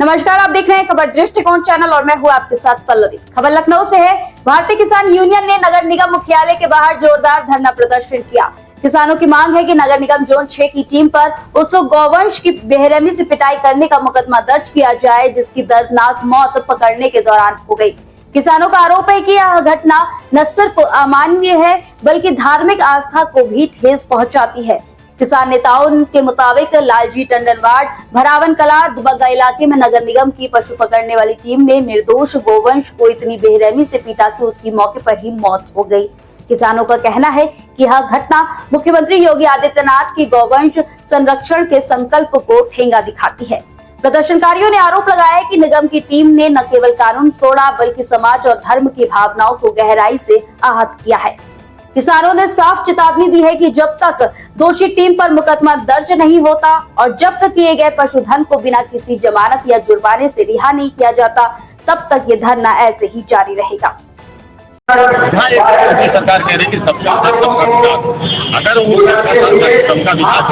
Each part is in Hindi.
नमस्कार, आप देख रहे हैं खबर दृष्टिकोण चैनल और मैं हूं आपके साथ पल्लवी। खबर लखनऊ से है। भारतीय किसान यूनियन ने नगर निगम मुख्यालय के बाहर जोरदार धरना प्रदर्शन किया। किसानों की मांग है कि नगर निगम जोन 6 की टीम पर उस गौवंश की बेरहमी से पिटाई करने का मुकदमा दर्ज किया जाए, जिसकी दर्दनाक मौत पकड़ने के दौरान हो गई। किसानों का आरोप है कि यह घटना न सिर्फ अमानवीय है बल्कि धार्मिक आस्था को भी ठेस पहुंचाती है। किसान नेताओं के मुताबिक लालजी टंडन वार्ड भरावन कला दुबग्गा इलाके में नगर निगम की पशु पकड़ने वाली टीम ने निर्दोष गोवंश को इतनी बेरहमी से पीटा कि उसकी मौके पर ही मौत हो गई। किसानों का कहना है कि यह घटना मुख्यमंत्री योगी आदित्यनाथ की गौवंश संरक्षण के संकल्प को ठेंगा दिखाती है। प्रदर्शनकारियों ने आरोप लगाया है कि निगम की टीम ने न केवल कानून तोड़ा बल्कि समाज और धर्म की भावनाओं को गहराई से आहत किया है। किसानों ने साफ चेतावनी दी है कि जब तक दोषी टीम पर मुकदमा दर्ज नहीं होता और जब्त किए गए पशुधन को बिना किसी जमानत या जुर्माने से रिहा नहीं किया जाता, तब तक ये धरना ऐसे ही जारी रहेगा। सरकार कह रही है कि सबका अगर वो सबका विकास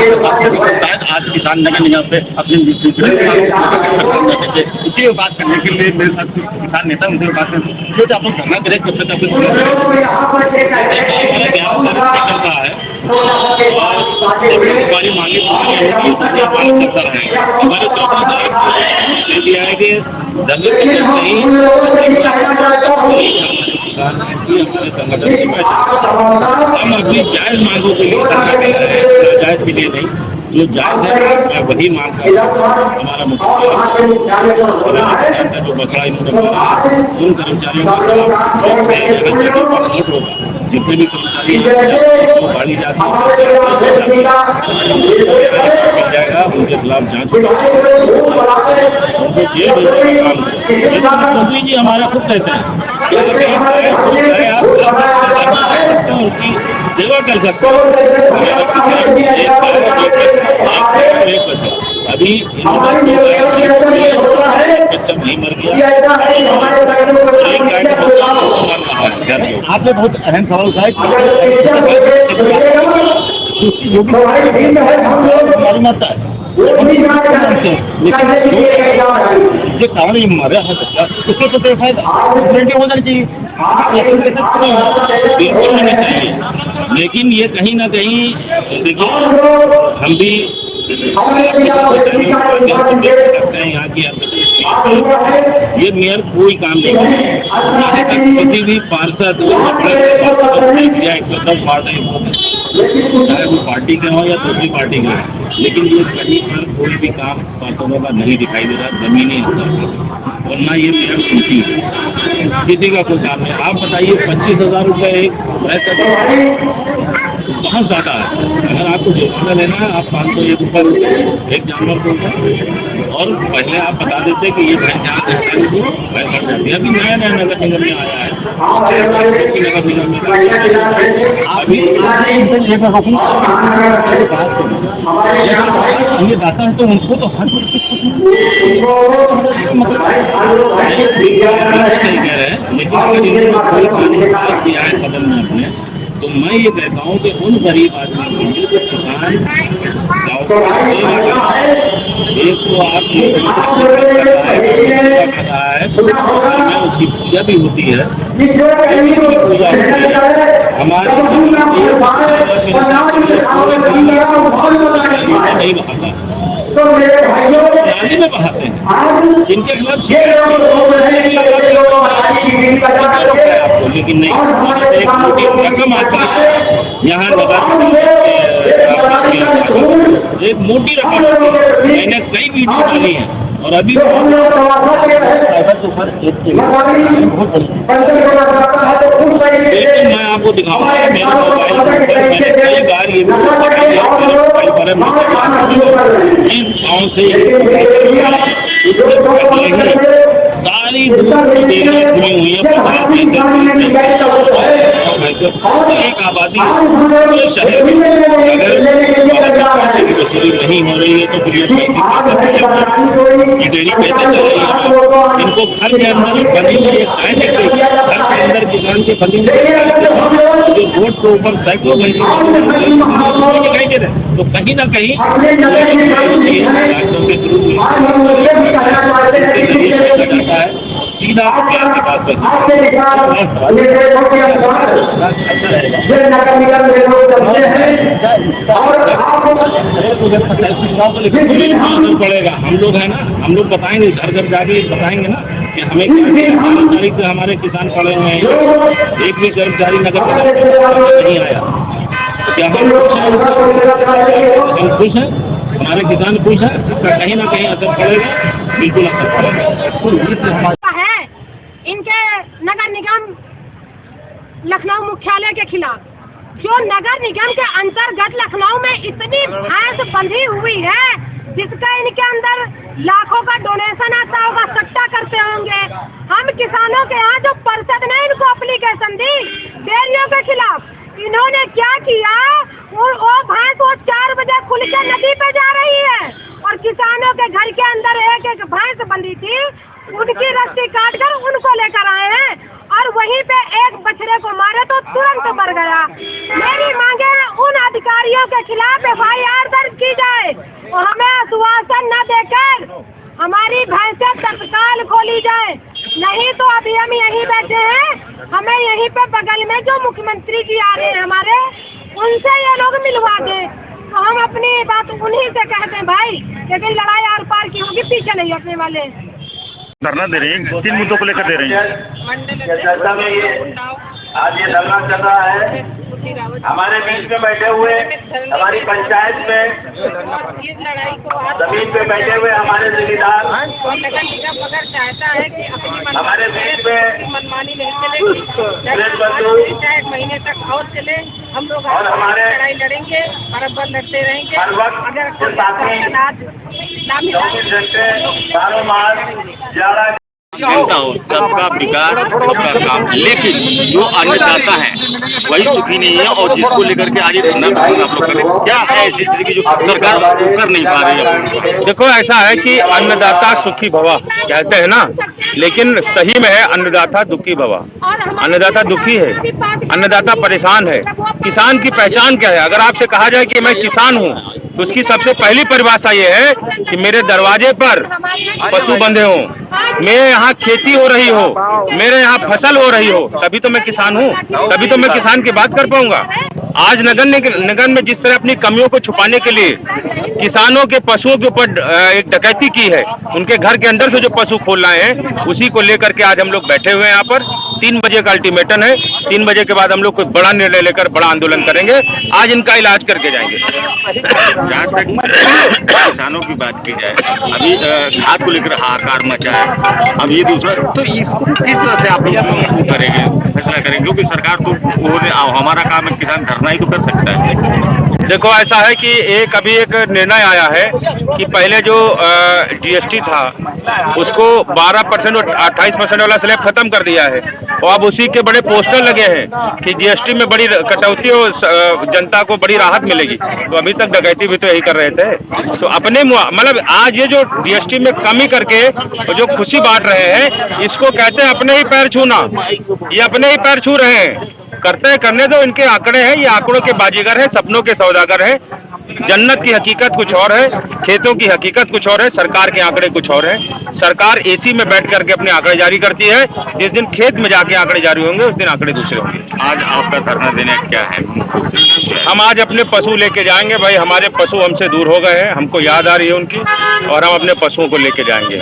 आज किसान नगर निगम पे अपनी इसी बात करने के लिए मेरे साथ किसान नेता उनसे बात करते आप लोग धरना करें जब तक चलता है हमारी मांगे हमारे दिया है कि हम अपनी जायज मांगों के लिए जायज के लिए नहीं, जो जायज है मैं वही मांग कर हमारा मुख्य जो बकरा इन्होंने उन कर्मचारियों को जितने भी कर्मचारी गाड़ी जाएगा उनके खिलाफ जांच मोदी जी हमारा खुद कहते हैं उनकी सेवा कर सकते अभी नहीं मर गया। आपने बहुत अहम सवाल उठाया हमारी माता है ये कारण ये मरा है उसको तो फायदा हो जाना चाहिए, बिल्कुल होना चाहिए। लेकिन ये कहीं ना कहीं देखिए हम भी यहाँ की ये मेयर कोई काम नहीं है। किसी भी पार्षद चाहे वो पार्टी के हो या दूसरी पार्टी के हो, लेकिन ये कहीं पर कोई भी काम पार्षदों का नहीं दिखाई दे रहा, जमीनी और ना ये मेयर सुनती है किसी का कोई काम है। आप बताइए 25,000 रुपये एक बहुत ज्यादा है। अगर आपको जुर्माना लेना है आप 501 रुपये एक जानवर को और पहले आप बता देते कि ये अभी नया नया नगर निगम में आया है। नगर निगम में अभी ये दाता है तो उनको तो हर नहीं कह रहे हैं, लेकिन कोई कानून पास किया है सदन में अपने, तो मैं ये कहता हूँ कि उन गरीब आदमी के लिए जो किसान एक तो आप उसकी पूजा भी होती है, पूजा हमारे नहीं बहाता में बहाते हैं जिनके खिलाफ, लेकिन नहीं एक मोटी रकम आती है यहाँ एक मोटी रकम मैंने कई वीडियो डाली है और अभी लेकिन मैं आपको दिखाऊंगा मेरे मोबाइल पर मैंने कई बार ये गाँव से सारी घूमी हुई है एक आबादी शहर में अगर वसूली नहीं हो रही है तो फिर डेयरी कैसे चल रही है। इनको घर के अंदर बनी हुई घर के अंदर किसान के बनी जो रोड के ऊपर सैकड़ों दिखाई दे रहे, तो कहीं ना कहीं सीधा प्यार की बात पड़ेगा। हम लोग है ना, हम लोग बताएंगे, घर घर जाके बताएंगे ना कि हमें क्या 12 तारीख से हमारे किसान पड़े हुए हैं, एक भी कर्मचारी नगर नहीं आया। क्या हम खुश हैं? हमारे किसान खुश हैं? कहीं ना कहीं असर पड़ेगा, बिल्कुल असर पड़ेगा। है इनके नगर निगम लखनऊ मुख्यालय के खिलाफ, जो नगर निगम के अंतर्गत लखनऊ में इतनी भैंस बंधी हुई है, जिसका इनके अंदर लाखों का डोनेशन आता होगा, सट्टा करते होंगे। हम किसानों के यहाँ जो परिषद ने इनको एप्लीकेशन दी डेयरियों के खिलाफ, इन्होंने क्या किया, वो भैंस 4 बजे खुल के नदी पे जा रही है और किसानों के घर के अंदर एक एक भैंस बंधी थी, उनकी रस्सी काट कर उनको लेकर आए हैं और वहीं पे एक बछड़े को मारे तो तुरंत मर गया। मेरी मांगे है उन अधिकारियों के खिलाफ FIR दर्ज की जाए और हमें आश्वासन न देकर हमारी भैंसें तत्काल खोली जाए, नहीं तो अभी हम यहीं बैठे हैं, हमें यहीं पे बगल में जो मुख्यमंत्री जी आ रहे हैं हमारे, उनसे ये लोग मिलवा दे, तो हम अपनी बात उन्हीं से कहते हैं भाई, लेकिन लड़ाई आर पार की होगी, पीछे नहीं हटने वाले। धरना दे रही हैं, 3 मुद्दों को लेकर दे रही हैं। आज ये धरना चल रहा है, हमारे बीच में बैठे हुए, हमारी पंचायत में जमीन पे बैठे हुए हमारे जिम्मेदार, चाहता है कि हमारे बीच में मनमानी नहीं चलेगी, महीने तक और चले, हम लोग और हमारे लड़ाई लड़ेंगे, बराबर लड़ते रहेंगे। हर वक्त अगर 24 घंटे 12 मास 11 जनता हो, सबका विकास सबका काम, लेकिन जो अन्नदाता है वही सुखी नहीं है और जिसको लेकर के आज ये धरना आप लोग कर रहे हैं, क्या है ऐसी स्थिति की जो सरकार कर नहीं पा रही है? देखो ऐसा है कि अन्नदाता सुखी भवा कहते हैं ना, लेकिन सही में है अन्नदाता दुखी भवा। अन्नदाता दुखी है, अन्नदाता परेशान है। किसान की पहचान क्या है? अगर आपसे कहा जाए कि मैं किसान हूँ, तो उसकी सबसे पहली परिभाषा ये है कि मेरे दरवाजे पर पशु बंधे हों, मेरे यहाँ खेती हो रही हो, मेरे यहाँ फसल हो रही हो, तभी तो मैं किसान हूँ, तभी तो मैं किसान की बात कर पाऊंगा। आज नगर में जिस तरह अपनी कमियों को छुपाने के लिए किसानों के पशुओं के ऊपर एक डकैती की है, उनके घर के अंदर से जो पशु खोल रहे हैं, उसी को लेकर के आज हम लोग बैठे हुए हैं यहाँ पर। 3 बजे का अल्टीमेटम है, 3 बजे के बाद हम लोग कोई बड़ा निर्णय लेकर बड़ा आंदोलन करेंगे। आज इनका इलाज करके जाएंगे। जहाँ तक किसानों की बात की जाए, अभी खाद को लेकर हाहाकार मचा है, अब ये दूसरा, तो इसको किस तरह से आप लोग करेंगे, फैसला करेंगे? क्योंकि सरकार तो हमारा काम है, किसान धरना ही तो कर सकता है। देखो ऐसा है कि अभी एक निर्णय आया है कि पहले जो GST था उसको 12% और 28% वाला स्लैब खत्म कर दिया है, और अब उसी के बड़े पोस्टर लगे हैं कि GST में बड़ी कटौती और जनता को बड़ी राहत मिलेगी। तो अभी तक डकैती भी तो यही कर रहे थे। तो अपने मतलब आज ये जो GST में कमी करके जो खुशी बांट रहे हैं, इसको कहते हैं अपने ही पैर छूना। ये अपने ही पैर छू रहे हैं, करने दो, इनके आंकड़े हैं, ये आंकड़ों के बाजीगर हैं, सपनों के सौदागर हैं। जन्नत की हकीकत कुछ और है, खेतों की हकीकत कुछ और है, सरकार के आंकड़े कुछ और है। सरकार AC में बैठ करके अपने आंकड़े जारी करती है, जिस दिन खेत में जाके आंकड़े जारी होंगे उस दिन आंकड़े दूसरे होंगे। आज आपका धरना देने क्या है? हम आज अपने पशु लेके जाएंगे भाई, हमारे पशु हमसे दूर हो गए हैं, हमको याद आ रही है उनकी, और हम अपने पशुओं को लेके जाएंगे,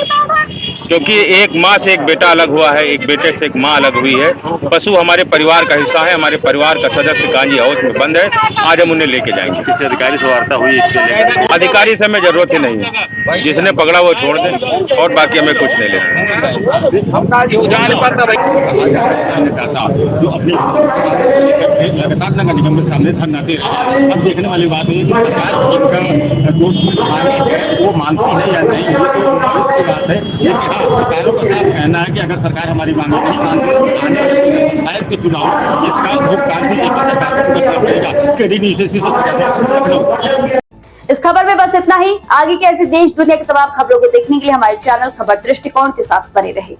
क्योंकि एक माँ से एक बेटा अलग हुआ है, एक बेटे से एक माँ अलग हुई है। पशु हमारे परिवार का हिस्सा है, हमारे परिवार का सदस्य गांजी हाउस में बंद है, आज हम उन्हें लेके जाएंगे। किसी अधिकारी से वार्ता हुई इसके लिए? अधिकारी से हमें जरूरत ही नहीं है, जिसने पकड़ा वो छोड़ दे, और बाकी हमें कुछ नहीं लेना। जो अपने लगातार नगर निगम के सामने धरना दे रहे हैं। अब देखने वाली बात है कि सरकार जो वो मानती है या नहीं, ये तो की बात है। सरकारों का साफ कहना है कि अगर सरकार हमारी मांगे नहीं मानती, पंचायत के चुनाव इसका भुगतान भी इस खबर में बस इतना ही। आगे के ऐसे देश दुनिया की तमाम खबरों को देखने के लिए हमारे चैनल खबर दृष्टिकोण के साथ बने रहे।